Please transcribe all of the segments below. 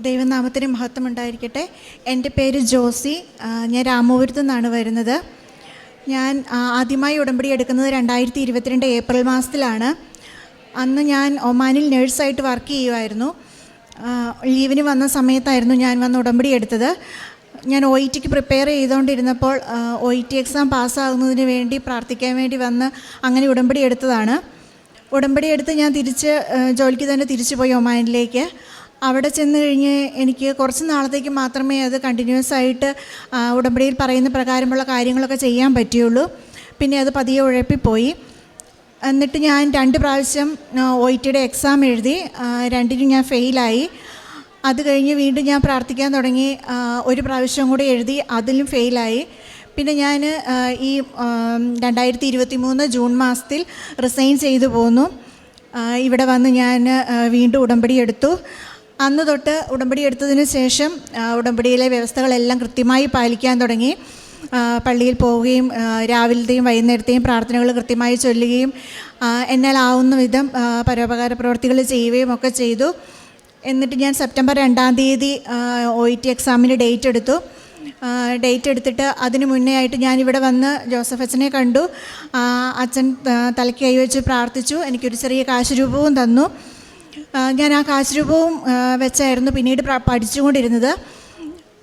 ദൈവനാമത്തിന് മഹത്വം ഉണ്ടായിരിക്കട്ടെ. എൻ്റെ പേര് ജോസി. ഞാൻ രാമപുരത്തു നിന്നാണ് വരുന്നത്. ഞാൻ ആദ്യമായി ഉടമ്പടി എടുക്കുന്നത് 2022 ഏപ്രിൽ മാസത്തിലാണ്. അന്ന് ഞാൻ ഒമാനിൽ നേഴ്സായിട്ട് വർക്ക് ചെയ്യുമായിരുന്നു. ലീവിന് വന്ന സമയത്തായിരുന്നു ഞാൻ വന്ന് ഉടമ്പടി എടുത്തത്. ഞാൻ OET പ്രിപ്പയർ ചെയ്തുകൊണ്ടിരുന്നപ്പോൾ OET എക്സാം പാസ്സാകുന്നതിന് വേണ്ടി പ്രാർത്ഥിക്കാൻ വേണ്ടി വന്ന് അങ്ങനെ ഉടമ്പടി എടുത്തതാണ്. ഉടമ്പടി എടുത്ത് ഞാൻ ജോലിക്ക് തന്നെ തിരിച്ചു പോയി ഒമാനിലേക്ക്. അവിടെ ചെന്ന് കഴിഞ്ഞ് എനിക്ക് കുറച്ച് നാളത്തേക്ക് മാത്രമേ അത് കണ്ടിന്യൂസ് ആയിട്ട് ഉടമ്പടിയിൽ പറയുന്ന പ്രകാരമുള്ള കാര്യങ്ങളൊക്കെ ചെയ്യാൻ പറ്റുകയുള്ളൂ. പിന്നെ അത് പതിയെ ഉഴപ്പിപ്പോയി. എന്നിട്ട് ഞാൻ 2 പ്രാവശ്യം OETയുടെ എക്സാം എഴുതി. 2നും ഞാൻ ഫെയിലായി. അത് കഴിഞ്ഞ് വീണ്ടും ഞാൻ പ്രാർത്ഥിക്കാൻ തുടങ്ങി. 1 പ്രാവശ്യം കൂടി എഴുതി, അതിലും ഫെയിലായി. പിന്നെ ഞാൻ ഈ 2023 ജൂൺ മാസത്തിൽ റിസൈൻ ചെയ്തു പോന്നു. ഇവിടെ വന്ന് ഞാൻ വീണ്ടും ഉടമ്പടി എടുത്തു. അന്ന് തൊട്ട് ഉടമ്പടി എടുത്തതിന് ശേഷം ഉടമ്പടിയിലെ വ്യവസ്ഥകളെല്ലാം കൃത്യമായി പാലിക്കാൻ തുടങ്ങി. പള്ളിയിൽ പോവുകയും രാവിലത്തെയും വൈകുന്നേരത്തെയും പ്രാർത്ഥനകൾ കൃത്യമായി ചൊല്ലുകയും എന്നാലാവുന്ന വിധം പരോപകാര പ്രവർത്തികൾ ചെയ്യുകയും ഒക്കെ ചെയ്തു. എന്നിട്ട് ഞാൻ സെപ്റ്റംബർ 2-ാം തീയതി OET എക്സാമിന് ഡേറ്റ് എടുത്തിട്ട് അതിന് മുന്നേ ആയിട്ട് ഞാനിവിടെ വന്ന് ജോസഫ് അച്ഛനെ കണ്ടു. അച്ഛൻ തലയ്ക്ക് കൈവച്ച് പ്രാർത്ഥിച്ചു. എനിക്കൊരു ചെറിയ കാശുരൂപവും തന്നു. ഞാൻ ആ കാശുരൂപവും വെച്ചായിരുന്നു പിന്നീട് പഠിച്ചുകൊണ്ടിരുന്നത്.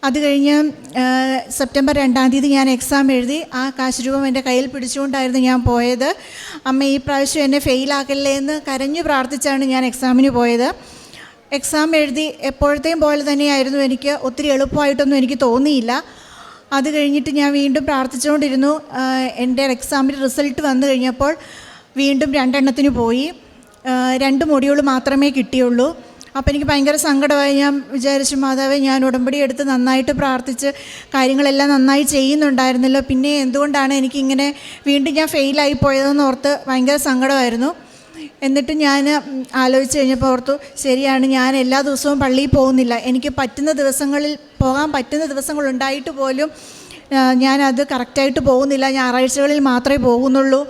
അത് കഴിഞ്ഞ് സെപ്റ്റംബർ 2-ാം തീയതി ഞാൻ എക്സാം എഴുതി. ആ കാശുരൂപം എൻ്റെ കയ്യിൽ പിടിച്ചുകൊണ്ടായിരുന്നു ഞാൻ പോയത്. അമ്മ ഈ പ്രാവശ്യം എന്നെ ഫെയിലാക്കല്ലേ എന്ന് കരഞ്ഞു പ്രാർത്ഥിച്ചാണ് ഞാൻ എക്സാമിന് പോയത്. എക്സാം എഴുതി എപ്പോഴത്തെയും പോലെ തന്നെയായിരുന്നു. എനിക്ക് ഒത്തിരി എളുപ്പമായിട്ടൊന്നും എനിക്ക് തോന്നിയില്ല. അത് കഴിഞ്ഞിട്ട് ഞാൻ വീണ്ടും പ്രാർത്ഥിച്ചുകൊണ്ടിരുന്നു. എൻ്റെ എക്സാമിൻ്റെ റിസൾട്ട് വന്നു കഴിഞ്ഞപ്പോൾ വീണ്ടും 2 എണ്ണത്തിന് പോയി. 2 മൊഡ്യൂൾ മാത്രമേ കിട്ടിയുള്ളൂ. അപ്പോൾ എനിക്ക് ഭയങ്കര സങ്കടമായി. ഞാൻ വിചാരിച്ചു, മാതാവേ, ഞാൻ ഉടമ്പടി എടുത്ത് നന്നായിട്ട് പ്രാർത്ഥിച്ച് കാര്യങ്ങളെല്ലാം നന്നായി ചെയ്യുന്നുണ്ടായിരുന്നല്ലോ, പിന്നെ എന്തുകൊണ്ടാണ് എനിക്കിങ്ങനെ വീണ്ടും ഞാൻ ഫെയിലായി പോയതെന്ന് ഓർത്ത് ഭയങ്കര സങ്കടമായിരുന്നു. എന്നിട്ട് ഞാൻ ആലോചിച്ച് കഴിഞ്ഞപ്പോൾ ഓർത്തു, ശരിയാണ്, ഞാൻ എല്ലാ ദിവസവും പള്ളിയിൽ പോകുന്നില്ല. എനിക്ക് പോകാൻ പറ്റുന്ന ദിവസങ്ങളുണ്ടായിട്ട് പോലും ഞാനത് കറക്റ്റായിട്ട് പോകുന്നില്ല. ഞായറാഴ്ചകളിൽ മാത്രമേ പോകുന്നുള്ളൂ.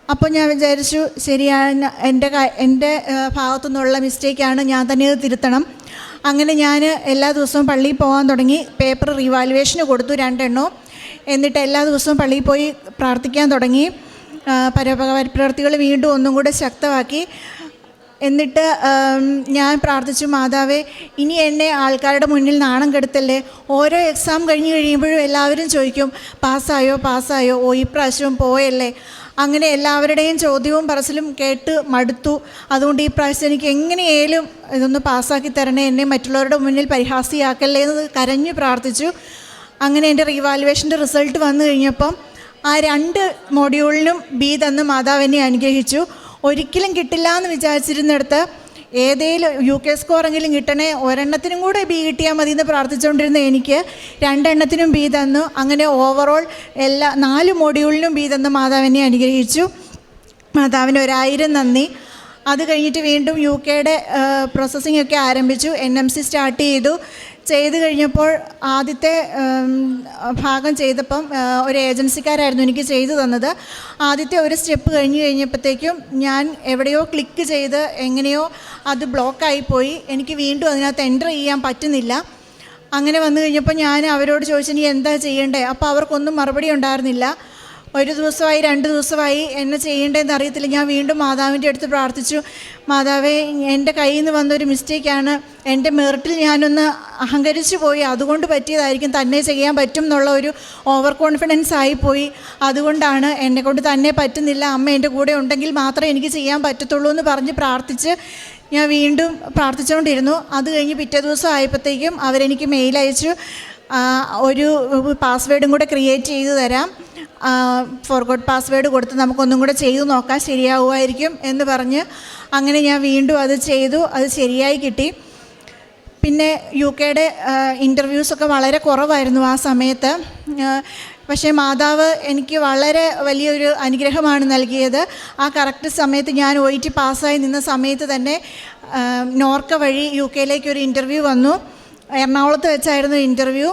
അപ്പോൾ ഞാൻ വിചാരിച്ചു, ശരിയാണ്, എൻ്റെ ഭാഗത്തു നിന്നുള്ള മിസ്റ്റേക്കാണ്, ഞാൻ തന്നെ അത് തിരുത്തണം. അങ്ങനെ ഞാൻ എല്ലാ ദിവസവും പള്ളിയിൽ പോകാൻ തുടങ്ങി. പേപ്പർ റിവാലുവേഷന് കൊടുത്തു 2 എണ്ണവും. എന്നിട്ട് എല്ലാ ദിവസവും പള്ളിയിൽ പോയി പ്രാർത്ഥിക്കാൻ തുടങ്ങി. പരോപകാര പ്രവർത്തികൾ വീണ്ടും ഒന്നും കൂടെ ശക്തമാക്കി. എന്നിട്ട് ഞാൻ പ്രാർത്ഥിച്ചു, മാതാവേ, ഇനി എന്നെ ആൾക്കാരുടെ മുന്നിൽ നാണം കെടുത്തല്ലേ. ഓരോ എക്സാം കഴിഞ്ഞ് കഴിയുമ്പോഴും എല്ലാവരും ചോദിക്കും, പാസ്സായോ, ഈ പ്രാവശ്യവും പോയല്ലേ. അങ്ങനെ എല്ലാവരുടെയും ചോദ്യവും പറച്ചിലും കേട്ട് മടുത്തു. അതുകൊണ്ട് ഈ പ്രാവശ്യം എനിക്ക് എങ്ങനെയായാലും ഇതൊന്ന് പാസ്സാക്കി തരണേ, എന്നെ മറ്റുള്ളവരുടെ മുന്നിൽ പരിഹാസിയാക്കല്ലേ എന്ന് കരഞ്ഞു പ്രാർത്ഥിച്ചു. അങ്ങനെ എൻ്റെ റിവാലുവേഷൻ്റെ റിസൾട്ട് വന്നു കഴിഞ്ഞപ്പം ആ 2 മൊഡ്യൂളിനും B തന്ന് മാതാവ് എന്നെ അനുഗ്രഹിച്ചു. ഒരിക്കലും കിട്ടില്ല എന്ന് വിചാരിച്ചിരുന്നിടത്ത് ഏതേലും UK സ്കോറെങ്കിലും കിട്ടണേ, 1 എണ്ണത്തിനും കൂടെ B കിട്ടിയാൽ മതി എന്ന് പ്രാർത്ഥിച്ചുകൊണ്ടിരുന്ന എനിക്ക് 2 എണ്ണത്തിനും B തന്നു. അങ്ങനെ ഓവറോൾ 4 മൊഡ്യൂളിനും B തന്ന് മാതാവ് എന്നെ അനുഗ്രഹിച്ചു. മാതാവിന് 1000 നന്ദി. അത് കഴിഞ്ഞിട്ട് വീണ്ടും UKയുടെ പ്രോസസ്സിംഗ് ഒക്കെ ആരംഭിച്ചു. NMC സ്റ്റാർട്ട് ചെയ്ത് കഴിഞ്ഞപ്പോൾ ആദ്യത്തെ ഭാഗം ചെയ്തപ്പം ഒരു ഏജൻസിക്കാരായിരുന്നു എനിക്ക് ചെയ്തു തന്നത്. ആദ്യത്തെ ഒരു സ്റ്റെപ്പ് കഴിഞ്ഞപ്പോഴത്തേക്കും ഞാൻ എവിടെയോ ക്ലിക്ക് ചെയ്ത് എങ്ങനെയോ അത് ബ്ലോക്കായിപ്പോയി. എനിക്ക് വീണ്ടും അതിനകത്ത് എൻ്റർ ചെയ്യാൻ പറ്റുന്നില്ല. അങ്ങനെ വന്നു കഴിഞ്ഞപ്പോൾ ഞാൻ അവരോട് ചോദിച്ചു, ഇനി എന്താ ചെയ്യേണ്ടത്? അപ്പോൾ അവർക്കൊന്നും മറുപടി ഉണ്ടായിരുന്നില്ല. 1 ദിവസമായി 2 ദിവസമായി എന്നെ ചെയ്യേണ്ടതെന്ന് അറിയത്തില്ല. ഞാൻ വീണ്ടും മാതാവിൻ്റെ അടുത്ത് പ്രാർത്ഥിച്ചു, മാതാവേ, എൻ്റെ കയ്യിൽ നിന്ന് വന്നൊരു മിസ്റ്റേക്കാണ്. എൻ്റെ മെറിറ്റിൽ ഞാനൊന്ന് അഹങ്കരിച്ചു പോയി, അതുകൊണ്ട് പറ്റിയതായിരിക്കും. തന്നെ ചെയ്യാൻ പറ്റും എന്നുള്ള ഒരു ഓവർ കോൺഫിഡൻസ് ആയിപ്പോയി. അതുകൊണ്ടാണ്, എന്നെക്കൊണ്ട് തന്നെ പറ്റുന്നില്ല. അമ്മ എൻ്റെ കൂടെ ഉണ്ടെങ്കിൽ മാത്രമേ എനിക്ക് ചെയ്യാൻ പറ്റത്തുള്ളൂ എന്ന് പറഞ്ഞ് പ്രാർത്ഥിച്ച് ഞാൻ വീണ്ടും പ്രാർത്ഥിച്ചുകൊണ്ടിരുന്നു. അത് കഴിഞ്ഞ് പിറ്റേ ദിവസം ആയപ്പോഴത്തേക്കും അവരെനിക്ക് മെയിൽ അയച്ചു, ഒരു പാസ്വേഡും കൂടെ ക്രിയേറ്റ് ചെയ്ത് തരാം, ഫോർഗോട്ട് പാസ്വേഡ് കൊടുത്ത് നമുക്കൊന്നും കൂടെ ചെയ്തു നോക്കാം, ശരിയാവുമായിരിക്കും എന്ന് പറഞ്ഞ് അങ്ങനെ ഞാൻ വീണ്ടും അത് ചെയ്തു. അത് ശരിയായി കിട്ടി. പിന്നെ UKയുടെ ഇൻ്റർവ്യൂസൊക്കെ വളരെ കുറവായിരുന്നു ആ സമയത്ത്. പക്ഷേ മാതാവ് എനിക്ക് വളരെ വലിയൊരു അനുഗ്രഹമാണ് നൽകിയത്. ആ കറക്റ്റ് സമയത്ത് ഞാൻ OET പാസ്സായി നിന്ന സമയത്ത് തന്നെ നോർക്ക വഴി UKയിലേക്ക് ഒരു ഇൻ്റർവ്യൂ വന്നു. എറണാകുളത്ത് വെച്ചായിരുന്നു ഇൻ്റർവ്യൂ.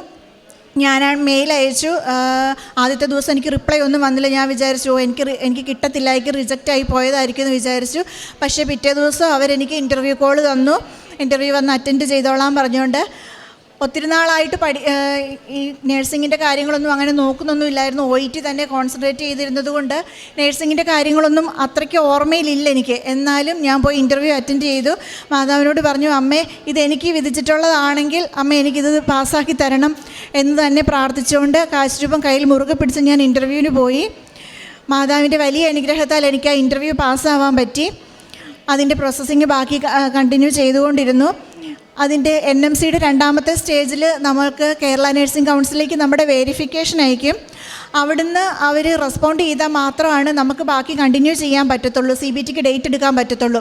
ഞാൻ മെയിൽ അയച്ചു. ആദ്യത്തെ ദിവസം എനിക്ക് റിപ്ലൈ ഒന്നും വന്നില്ല. ഞാൻ വിചാരിച്ചു എനിക്ക് കിട്ടത്തില്ല, എനിക്ക് റിജക്റ്റ് ആയി പോയതായിരിക്കും എന്ന് വിചാരിച്ചു. പക്ഷേ പിറ്റേ ദിവസം അവരെനിക്ക് ഇൻ്റർവ്യൂ കോൾ തന്നു. ഇൻ്റർവ്യൂ വന്ന് അറ്റൻഡ് ചെയ്തോളാൻ പറഞ്ഞുകൊണ്ട്. ഒത്തിരി നാളായിട്ട് ഈ നേഴ്സിങ്ങിൻ്റെ കാര്യങ്ങളൊന്നും അങ്ങനെ നോക്കുന്നൊന്നും ഇല്ലായിരുന്നു. OET തന്നെ കോൺസെൻട്രേറ്റ് ചെയ്തിരുന്നത് കൊണ്ട് നേഴ്സിങ്ങിൻ്റെ കാര്യങ്ങളൊന്നും അത്രയ്ക്ക് ഓർമ്മയിലില്ല എനിക്ക്. എന്നാലും ഞാൻ പോയി ഇൻ്റർവ്യൂ അറ്റൻഡ് ചെയ്തു. മാതാവിനോട് പറഞ്ഞു, അമ്മേ ഇതെനിക്ക് വിധിച്ചിട്ടുള്ളതാണെങ്കിൽ അമ്മ എനിക്കിത് പാസ്സാക്കി തരണം എന്ന് തന്നെ പ്രാർത്ഥിച്ചുകൊണ്ട് കാശ് രൂപം കയ്യിൽ മുറുകെ പിടിച്ച് ഞാൻ ഇൻ്റർവ്യൂവിന് പോയി. മാതാവിൻ്റെ വലിയ അനുഗ്രഹത്താൽ എനിക്ക് ആ ഇൻ്റർവ്യൂ പാസ്സാവാൻ പറ്റി. അതിൻ്റെ പ്രോസസ്സിങ് ബാക്കി കണ്ടിന്യൂ ചെയ്തുകൊണ്ടിരുന്നു. അതിൻ്റെ NMCയുടെ രണ്ടാമത്തെ സ്റ്റേജിൽ നമ്മൾക്ക് കേരള നഴ്സിംഗ് കൗൺസിലേക്ക് നമ്മുടെ വെരിഫിക്കേഷൻ അയക്കും. അവിടുന്ന് അവർ റെസ്പോണ്ട് ചെയ്താൽ മാത്രമാണ് നമുക്ക് ബാക്കി കണ്ടിന്യൂ ചെയ്യാൻ പറ്റത്തുള്ളൂ, CBTക്ക് ഡേറ്റ് എടുക്കാൻ പറ്റത്തുള്ളൂ.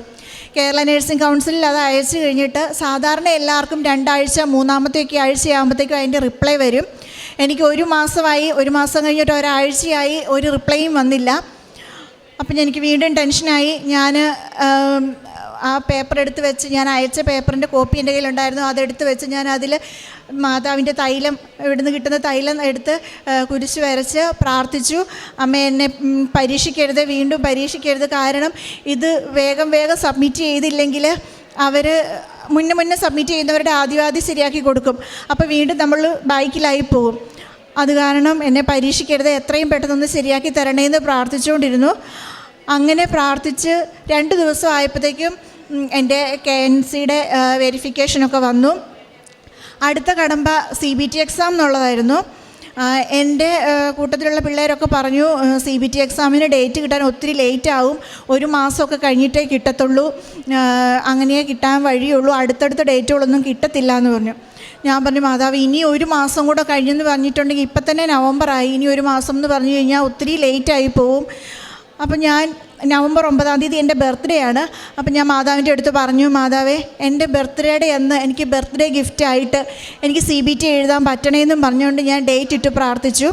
കേരള നഴ്സിംഗ് കൗൺസിലിൽ അത് അയച്ചു കഴിഞ്ഞിട്ട് സാധാരണ എല്ലാവർക്കും 2 ആഴ്ച 3-ാമത്തെയൊക്കെ ആഴ്ചയാകുമ്പോഴത്തേക്കും അതിൻ്റെ റിപ്ലൈ വരും. എനിക്ക് 1 മാസമായി, 1 മാസം കഴിഞ്ഞിട്ട് ഒരാഴ്ചയായി ഒരു റിപ്ലൈയും വന്നില്ല. അപ്പം എനിക്ക് വീണ്ടും ടെൻഷനായി. ഞാൻ ആ പേപ്പർ എടുത്ത് വെച്ച്, ഞാൻ അയച്ച പേപ്പറിൻ്റെ കോപ്പി എൻ്റെ കയ്യിലുണ്ടായിരുന്നു, അതെടുത്ത് വെച്ച് ഞാൻ അതിൽ മാതാവിൻ്റെ തൈലം, ഇവിടുന്ന് കിട്ടുന്ന തൈലം എടുത്ത് കുരിശ് വരച്ച് പ്രാർത്ഥിച്ചു. അമ്മ എന്നെ പരീക്ഷിക്കരുത്, വീണ്ടും പരീക്ഷിക്കരുത്. കാരണം ഇത് വേഗം സബ്മിറ്റ് ചെയ്തില്ലെങ്കിൽ അവർ മുന്നേ സബ്മിറ്റ് ചെയ്യുന്നവരുടെ ആദ്യം ശരിയാക്കി കൊടുക്കും. അപ്പോൾ വീണ്ടും നമ്മൾ ബാക്കിലായി പോകും. അത് കാരണം എന്നെ പരീക്ഷിക്കരുത്, എത്രയും പെട്ടെന്നൊന്ന് ശരിയാക്കി തരണേന്ന് പ്രാർത്ഥിച്ചുകൊണ്ടിരുന്നു. അങ്ങനെ പ്രാർത്ഥിച്ച് 2 ദിവസം ആയപ്പോഴത്തേക്കും എൻ്റെ KNCയുടെ വെരിഫിക്കേഷനൊക്കെ വന്നു. അടുത്ത കടമ്പ CBT എക്സാം എന്നുള്ളതായിരുന്നു. എൻ്റെ കൂട്ടത്തിലുള്ള പിള്ളേരൊക്കെ പറഞ്ഞു, CBT എക്സാമിന് ഡേറ്റ് കിട്ടാൻ ഒത്തിരി ലേറ്റ് ആവും, 1 മാസമൊക്കെ കഴിഞ്ഞിട്ടേ കിട്ടത്തുള്ളൂ, അങ്ങനെ കിട്ടാൻ വഴിയുള്ളൂ, അടുത്തടുത്ത ഡേറ്റുകളൊന്നും കിട്ടത്തില്ല എന്ന് പറഞ്ഞു. ഞാൻ പറഞ്ഞു, മാതാവ് ഇനി 1 മാസം കൂടെ കഴിഞ്ഞെന്ന് പറഞ്ഞിട്ടുണ്ടെങ്കിൽ ഇപ്പം തന്നെ നവംബറായി, ഇനി 1 മാസം എന്ന് പറഞ്ഞു കഴിഞ്ഞാൽ ഒത്തിരി ലേറ്റായി പോവും. അപ്പം ഞാൻ നവംബർ 9-ാം തീയതി എൻ്റെ ബർത്ത്ഡേ ആണ്. അപ്പം ഞാൻ മാതാവിൻ്റെ അടുത്ത് പറഞ്ഞു, മാതാവേ എൻ്റെ ബർത്ത്ഡേയുടെ അന്ന് എനിക്ക് ബർത്ത്ഡേ ഗിഫ്റ്റായിട്ട് എനിക്ക് CBT എഴുതാൻ പറ്റണേന്നും പറഞ്ഞുകൊണ്ട് ഞാൻ ഡേറ്റ് ഇട്ട് പ്രാർത്ഥിച്ചു.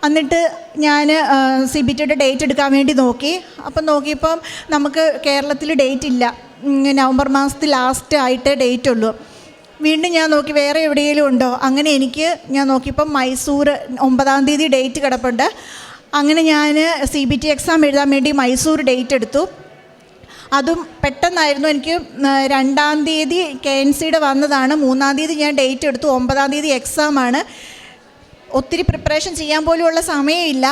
എന്നിട്ട് ഞാൻ CBTയുടെ ഡേറ്റ് എടുക്കാൻ വേണ്ടി നോക്കി. അപ്പം നോക്കിയപ്പം നമുക്ക് കേരളത്തിൽ ഡേറ്റ് ഇല്ല, നവംബർ മാസത്തിൽ ലാസ്റ്റ് ആയിട്ട് ഡേറ്റ് ഉള്ളൂ. വീണ്ടും ഞാൻ നോക്കി വേറെ എവിടെയെങ്കിലും ഉണ്ടോ. അങ്ങനെ ഞാൻ നോക്കിയപ്പം മൈസൂർ 9-ാം തീയതി ഡേറ്റ് കിടപ്പുണ്ട്. അങ്ങനെ ഞാൻ CBT എക്സാം എഴുതാൻ വേണ്ടി മൈസൂർ ഡേറ്റ് എടുത്തു. അതും പെട്ടെന്നായിരുന്നു. എനിക്ക് 2-ാം തീയതി KNCയുടെ വന്നതാണ്, 3-ാം തീയതി ഞാൻ ഡേറ്റ് എടുത്തു, 9-ാം തീയതി എക്സാമാണ്. ഒത്തിരി പ്രിപ്പറേഷൻ ചെയ്യാൻ പോലുമുള്ള സമയമില്ല.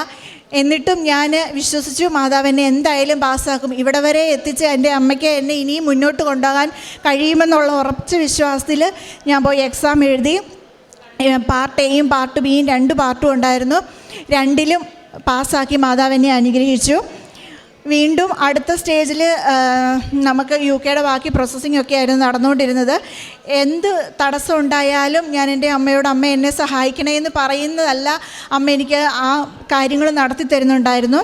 എന്നിട്ടും ഞാൻ വിശ്വസിച്ചു, മാതാവിനെ എന്തായാലും പാസ്സാക്കും, ഇവിടെ വരെ എത്തിച്ച് എൻ്റെ അമ്മയ്ക്ക് എന്നെ ഇനിയും മുന്നോട്ട് കൊണ്ടുപോകാൻ കഴിയുമെന്നുള്ള ഉറച്ച വിശ്വാസത്തിൽ ഞാൻ പോയി എക്സാം എഴുതി. പാർട്ട് Aയും പാർട്ട് Bയും 2 പാർട്ടും ഉണ്ടായിരുന്നു. 2ലും പാസ്സാക്കി മാതാവിനെ അനുഗ്രഹിച്ചു. വീണ്ടും അടുത്ത സ്റ്റേജിൽ നമുക്ക് UK ബാക്കി പ്രോസസ്സിംഗ് ഒക്കെ ആയിരുന്നു നടന്നുകൊണ്ടിരുന്നത്. എന്ത് തടസ്സം ഉണ്ടായാലും ഞാൻ എൻ്റെ അമ്മയോട്, അമ്മ എന്നെ സഹായിക്കണേ എന്ന് പറയുന്നതല്ല, അമ്മ എനിക്ക് ആ കാര്യങ്ങൾ നടത്തി തരുന്നുണ്ടായിരുന്നു.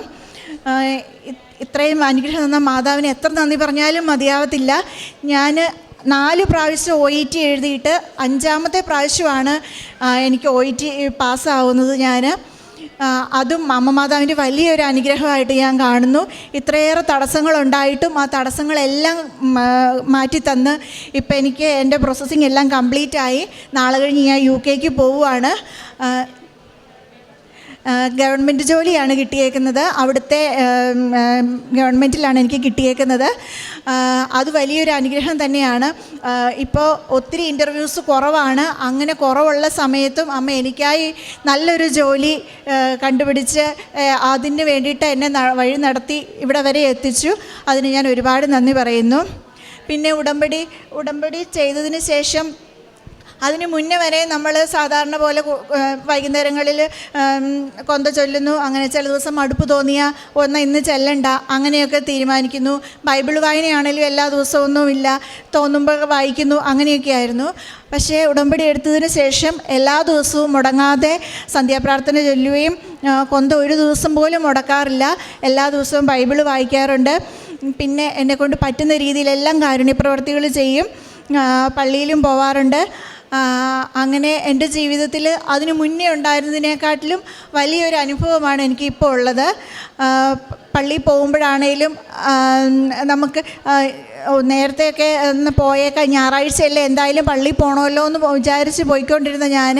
ഇത്രയും അനുഗ്രഹം തന്ന മാതാവിന് എത്ര നന്ദി പറഞ്ഞാലും മതിയാവത്തില്ല. ഞാൻ 4 പ്രാവശ്യം OET എഴുതിയിട്ട് 5-ാമത്തെ പ്രാവശ്യമാണ് എനിക്ക് OET പാസ്സാവുന്നത്. അതും അമ്മ മാതാവിൻ്റെ വലിയൊരു അനുഗ്രഹമായിട്ട് ഞാൻ കാണുന്നു. ഇത്രയേറെ തടസ്സങ്ങളുണ്ടായിട്ടും ആ തടസ്സങ്ങളെല്ലാം മാറ്റി തന്ന് ഇപ്പം എനിക്ക് എൻ്റെ പ്രോസസ്സിംഗ് എല്ലാം കംപ്ലീറ്റായി. നാളെ കഴിഞ്ഞ് ഞാൻ UK പോവുകയാണ്. ഗവൺമെൻറ് ജോലിയാണ് കിട്ടിയേക്കുന്നത്. അവിടുത്തെ ഗവൺമെൻറ്റിലാണ് എനിക്ക് കിട്ടിയേക്കുന്നത്. അത് വലിയൊരു അനുഗ്രഹം തന്നെയാണ്. ഇപ്പോൾ ഒത്തിരി ഇൻ്റർവ്യൂസ് കുറവാണ്. അങ്ങനെ കുറവുള്ള സമയത്തും അമ്മ എനിക്കായി നല്ലൊരു ജോലി കണ്ടുപിടിച്ച് അതിന് വേണ്ടിയിട്ട് എന്നെ വഴി നടത്തി ഇവിടെ വരെ എത്തിച്ചു. അതിന് ഞാൻ ഒരുപാട് നന്ദി പറയുന്നു. പിന്നെ ഉടമ്പടി ചെയ്തതിന് ശേഷം, അതിന് മുന്നേ വരെ നമ്മൾ സാധാരണ പോലെ വൈകുന്നേരങ്ങളിൽ കൊന്ത ചൊല്ലുന്നു. അങ്ങനെ ചില ദിവസം മടുപ്പ് തോന്നിയാൽ ഇന്ന് ചെല്ലണ്ട അങ്ങനെയൊക്കെ തീരുമാനിക്കുന്നു. ബൈബിൾ വായനയാണെങ്കിലും എല്ലാ ദിവസമൊന്നുമില്ല, തോന്നുമ്പോൾ വായിക്കുന്നു, അങ്ങനെയൊക്കെ ആയിരുന്നു. പക്ഷേ ഉടമ്പടി എടുത്തതിന് ശേഷം എല്ലാ ദിവസവും മുടങ്ങാതെ സന്ധ്യാപ്രാർത്ഥന ചൊല്ലുകയും കൊന്ത ഒരു ദിവസം പോലും മുടക്കാറില്ല. എല്ലാ ദിവസവും ബൈബിൾ വായിക്കാറുണ്ട്. പിന്നെ എന്നെക്കൊണ്ട് പറ്റുന്ന രീതിയിലെല്ലാം കാരുണ്യപ്രവർത്തികൾ ചെയ്യും. പള്ളിയിലും പോവാറുണ്ട്. അങ്ങനെ എൻ്റെ ജീവിതത്തിൽ അതിനു മുന്നേ ഉണ്ടായിരുന്നതിനെക്കാട്ടിലും വലിയൊരു അനുഭവമാണ് എനിക്കിപ്പോൾ ഉള്ളത്. പള്ളിയിൽ പോകുമ്പോഴാണേലും നമുക്ക് നേരത്തെയൊക്കെ ഒന്ന് പോയേക്കാം, ഞായറാഴ്ചയല്ലേ എന്തായാലും പള്ളിയിൽ പോകണമല്ലോ എന്ന് വിചാരിച്ച് പോയിക്കൊണ്ടിരുന്ന ഞാൻ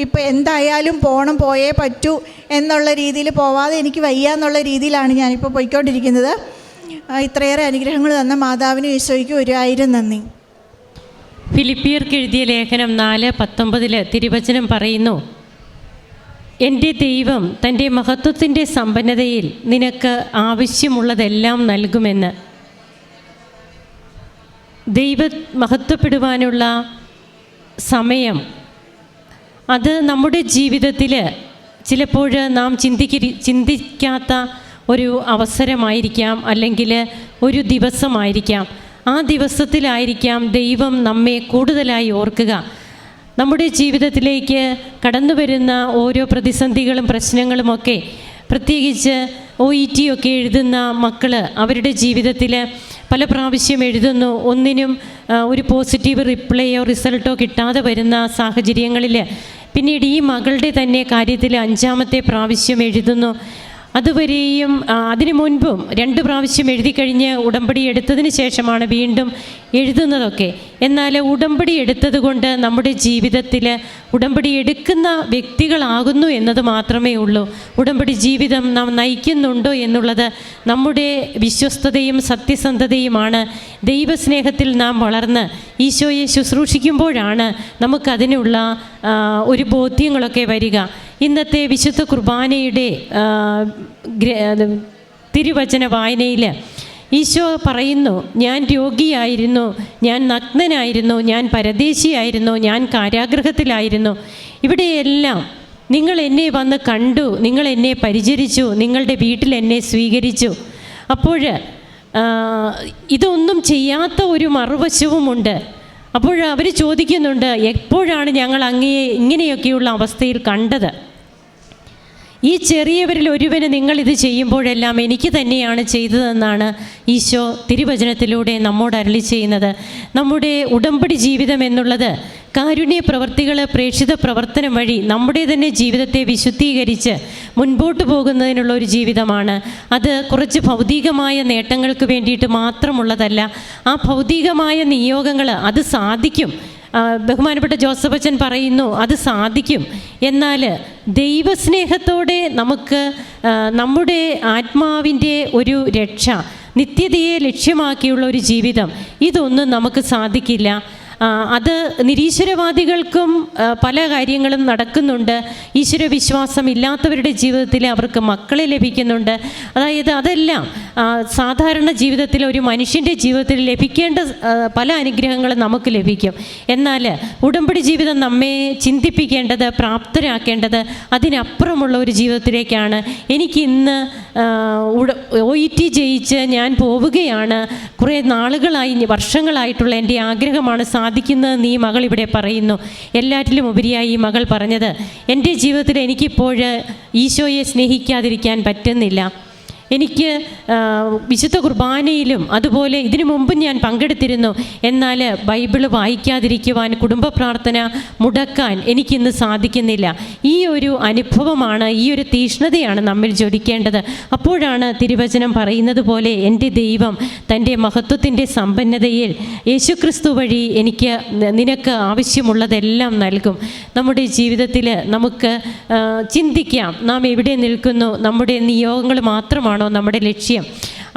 ഇപ്പോൾ എന്തായാലും പോയേ പറ്റൂ എന്നുള്ള രീതിയിൽ, പോവാതെ എനിക്ക് വയ്യ എന്നുള്ള രീതിയിലാണ് ഞാനിപ്പോൾ പോയിക്കൊണ്ടിരിക്കുന്നത്. ഇത്രയേറെ അനുഗ്രഹങ്ങൾ തന്ന മാതാവിനും ഈശോയ്ക്കും 1000 നന്ദി. ഫിലിപ്പിയർക്ക് എഴുതിയ ലേഖനം 4:19 തിരുവചനം പറയുന്നു, എൻ്റെ ദൈവം തൻ്റെ മഹത്വത്തിൻ്റെ സമ്പന്നതയിൽ നിനക്ക് ആവശ്യമുള്ളതെല്ലാം നൽകുമെന്ന്. ദൈവം മഹത്വപ്പെടുവാനുള്ള സമയം അത് നമ്മുടെ ജീവിതത്തിൽ ചിലപ്പോൾ നാം ചിന്തിക്കാത്ത ഒരു അവസരമായിരിക്കാം, അല്ലെങ്കിൽ ഒരു ദിവസമായിരിക്കാം. ആ ദിവസത്തിലായിരിക്കാം ദൈവം നമ്മെ കൂടുതലായി ഓർക്കുക. നമ്മുടെ ജീവിതത്തിലേക്ക് കടന്നു വരുന്ന ഓരോ പ്രതിസന്ധികളും പ്രശ്നങ്ങളുമൊക്കെ, പ്രത്യേകിച്ച് OET ഒക്കെ എഴുതുന്ന മക്കൾ അവരുടെ ജീവിതത്തിൽ പല പ്രാവശ്യം എഴുതുന്നു. ഒന്നിനും ഒരു പോസിറ്റീവ് റിപ്ലൈയോ റിസൾട്ടോ കിട്ടാതെ വരുന്ന സാഹചര്യങ്ങളിൽ പിന്നീട് ഈ മകളുടെ തന്നെ കാര്യത്തിൽ 5ാമത്തെ പ്രാവശ്യം എഴുതുന്നു. അതുവരെയും അതിനു മുൻപും 2 പ്രാവശ്യം എഴുതി കഴിഞ്ഞ് ഉടമ്പടി എടുത്തതിന് ശേഷമാണ് വീണ്ടും എഴുതുന്നതൊക്കെ. എന്നാൽ ഉടമ്പടി എടുത്തത് കൊണ്ട് നമ്മുടെ ജീവിതത്തിൽ ഉടമ്പടി എടുക്കുന്ന വ്യക്തികളാകുന്നു എന്നത് മാത്രമേ ഉള്ളൂ. ഉടമ്പടി ജീവിതം നാം നയിക്കുന്നുണ്ടോ എന്നുള്ളത് നമ്മുടെ വിശ്വസ്തതയും സത്യസന്ധതയുമാണ്. ദൈവസ്നേഹത്തിൽ നാം വളർന്ന് ഈശോയെ ശുശ്രൂഷിക്കുമ്പോഴാണ് നമുക്കതിനുള്ള ഒരു ബോധ്യങ്ങളൊക്കെ വരിക. ഇന്നത്തെ വിശുദ്ധ കുർബാനയുടെ തിരുവചന വായനയിൽ ഈശോ പറയുന്നു, ഞാൻ രോഗിയായിരുന്നു, ഞാൻ നഗ്നനായിരുന്നു, ഞാൻ പരദേശിയായിരുന്നു, ഞാൻ കാരാഗൃഹത്തിലായിരുന്നു. ഇവിടെയെല്ലാം നിങ്ങൾ എന്നെ വന്ന് കണ്ടു, നിങ്ങൾ എന്നെ പരിചരിച്ചു, നിങ്ങളുടെ വീട്ടിൽ എന്നെ സ്വീകരിച്ചു. അപ്പോൾ ഇതൊന്നും ചെയ്യാത്ത ഒരു മറുവശവുമുണ്ട്. അപ്പോൾ അവർ ചോദിക്കുന്നുണ്ട്, എപ്പോഴാണ് ഞങ്ങൾ അങ്ങയെ ഇങ്ങനെയൊക്കെയുള്ള അവസ്ഥയിൽ കണ്ടത്? ഈ ചെറിയവരിൽ ഒരുവന് നിങ്ങളിത് ചെയ്യുമ്പോഴെല്ലാം എനിക്ക് തന്നെയാണ് ചെയ്തതെന്നാണ് ഈശോ തിരുവചനത്തിലൂടെ നമ്മോട് അരുളി ചെയ്യുന്നത്. നമ്മുടെ ഉടമ്പടി ജീവിതം എന്നുള്ളത് കാരുണ്യ പ്രവർത്തികൾ, പ്രേക്ഷിത പ്രവർത്തനം വഴി നമ്മുടെ തന്നെ ജീവിതത്തെ വിശുദ്ധീകരിച്ച് മുൻപോട്ട് പോകുന്നതിനുള്ള ഒരു ജീവിതമാണ്. അത് കുറച്ച് ഭൗതികമായ നേട്ടങ്ങൾക്ക് വേണ്ടിയിട്ട് മാത്രമുള്ളതല്ല. ആ ഭൗതികമായ നിയോഗങ്ങൾ അത് സാധിക്കും. ബഹുമാനപ്പെട്ട ജോസഫ് അച്ഛൻ പറയുന്നു, അത് സാധിക്കും. എന്നാൽ ദൈവസ്നേഹത്തോടെ നമുക്ക് നമ്മുടെ ആത്മാവിൻ്റെ ഒരു രക്ഷ, നിത്യതയെ ലക്ഷ്യമാക്കിയുള്ള ഒരു ജീവിതം, ഇതൊന്നും നമുക്ക് സാധിക്കില്ല. അത് നിരീശ്വരവാദികൾക്കും പല കാര്യങ്ങളും നടക്കുന്നുണ്ട്. ഈശ്വരവിശ്വാസം ഇല്ലാത്തവരുടെ ജീവിതത്തിൽ അവർക്ക് മക്കളെ ലഭിക്കുന്നുണ്ട്. അതായത് അതെല്ലാം സാധാരണ ജീവിതത്തിൽ ഒരു മനുഷ്യൻ്റെ ജീവിതത്തിൽ ലഭിക്കേണ്ട പല അനുഗ്രഹങ്ങളും നമുക്ക് ലഭിക്കും. എന്നാൽ ഉടമ്പടി ജീവിതം നമ്മെ ചിന്തിപ്പിക്കേണ്ടത്, പ്രാപ്തരാക്കേണ്ടത് അതിനപ്പുറമുള്ള ഒരു ജീവിതത്തിലേക്കാണ്. എനിക്കിന്ന് OET ജയിച്ച് ഞാൻ പോവുകയാണ്, കുറേ നാളുകളായി, വർഷങ്ങളായിട്ടുള്ള എൻ്റെ ആഗ്രഹമാണ് സാധിക്കുന്നതെന്ന് ഈ മകൾ ഇവിടെ പറയുന്നു. എല്ലാറ്റിലും ഉപരിയായി ഈ മകൾ പറഞ്ഞത്, എൻ്റെ ജീവിതത്തിൽ എനിക്കിപ്പോൾ ഈശോയെ സ്നേഹിക്കാതിരിക്കാൻ പറ്റുന്നില്ല. എനിക്ക് വിശുദ്ധ കുർബാനയിലും അതുപോലെ ഇതിനു മുമ്പും ഞാൻ പങ്കെടുത്തിരുന്നു, എന്നാൽ ബൈബിള് വായിക്കാതിരിക്കുവാൻ, കുടുംബ പ്രാർത്ഥന മുടക്കാൻ എനിക്കിന്ന് സാധിക്കുന്നില്ല. ഈ ഒരു അനുഭവമാണ്, ഈ ഒരു തീഷ്ണതയാണ് നമ്മിൽ ജ്വലിക്കേണ്ടത്. അപ്പോഴാണ് തിരുവചനം പറയുന്നത് പോലെ എൻ്റെ ദൈവം തൻ്റെ മഹത്വത്തിൻ്റെ സമ്പന്നതയിൽ യേശുക്രിസ്തു വഴി നിനക്ക് ആവശ്യമുള്ളതെല്ലാം നൽകും. നമ്മുടെ ജീവിതത്തിൽ നമുക്ക് ചിന്തിക്കാം, നാം എവിടെ നിൽക്കുന്നു, നമ്മുടെ നിയോഗങ്ങൾ മാത്രമാണ് നമ്മുടെ ലക്ഷ്യം.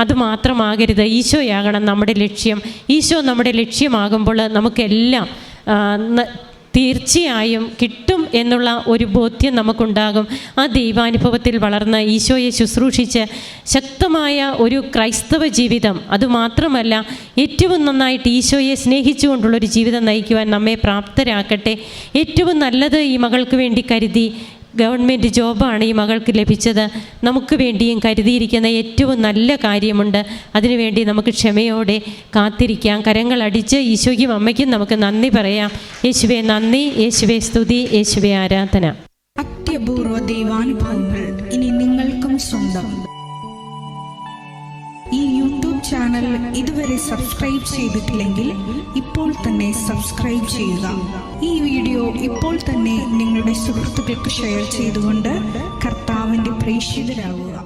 അതുമാത്രമാകരുത്, ഈശോയാകണം നമ്മുടെ ലക്ഷ്യം. ഈശോ നമ്മുടെ ലക്ഷ്യമാകുമ്പോൾ നമുക്കെല്ലാം തീർച്ചയായും കിട്ടും എന്നുള്ള ഒരു ബോധ്യം നമുക്കുണ്ടാകും. ആ ദൈവാനുഭവത്തിൽ വളർന്ന് ഈശോയെ ശുശ്രൂഷിച്ച് ശക്തമായ ഒരു ക്രൈസ്തവ ജീവിതം, അതുമാത്രമല്ല ഏറ്റവും നന്നായിട്ട് ഈശോയെ സ്നേഹിച്ചുകൊണ്ടുള്ളൊരു ജീവിതം നയിക്കുവാൻ നമ്മെ പ്രാപ്തരാക്കട്ടെ. ഏറ്റവും നല്ലത് ഈ മകൾക്ക് വേണ്ടി കരുതി, ഗവൺമെൻറ് ജോബാണ് ഈ മകൾക്ക് ലഭിച്ചത്. നമുക്ക് വേണ്ടിയും കരുതിയിരിക്കുന്ന ഏറ്റവും നല്ല കാര്യമുണ്ട്. അതിനുവേണ്ടി നമുക്ക് ക്ഷമയോടെ കാത്തിരിക്കാം. കരങ്ങളടിച്ച് ഈശോയ്ക്കും അമ്മയ്ക്കും നമുക്ക് നന്ദി പറയാം. യേശുവേ നന്ദി, യേശുവേ സ്തുതി, യേശുവേ ആരാധന. അത്യപൂർവ ദൈവാനുഭവങ്ങൾ ഇനി നിങ്ങൾക്കും സ്വന്തം. ഈ യൂട്യൂബ് ചാനൽ ഇതുവരെ സബ്സ്ക്രൈബ് ചെയ്തിട്ടില്ലെങ്കിൽ ഇപ്പോൾ തന്നെ സബ്സ്ക്രൈബ് ചെയ്യുക. ഈ വീഡിയോ ഇപ്പോൾ തന്നെ നിങ്ങളുടെ സുഹൃത്തുക്കൾക്ക് ഷെയർ ചെയ്തുകൊണ്ട് കർത്താവിൻ്റെ പ്രേക്ഷിതരാകുക.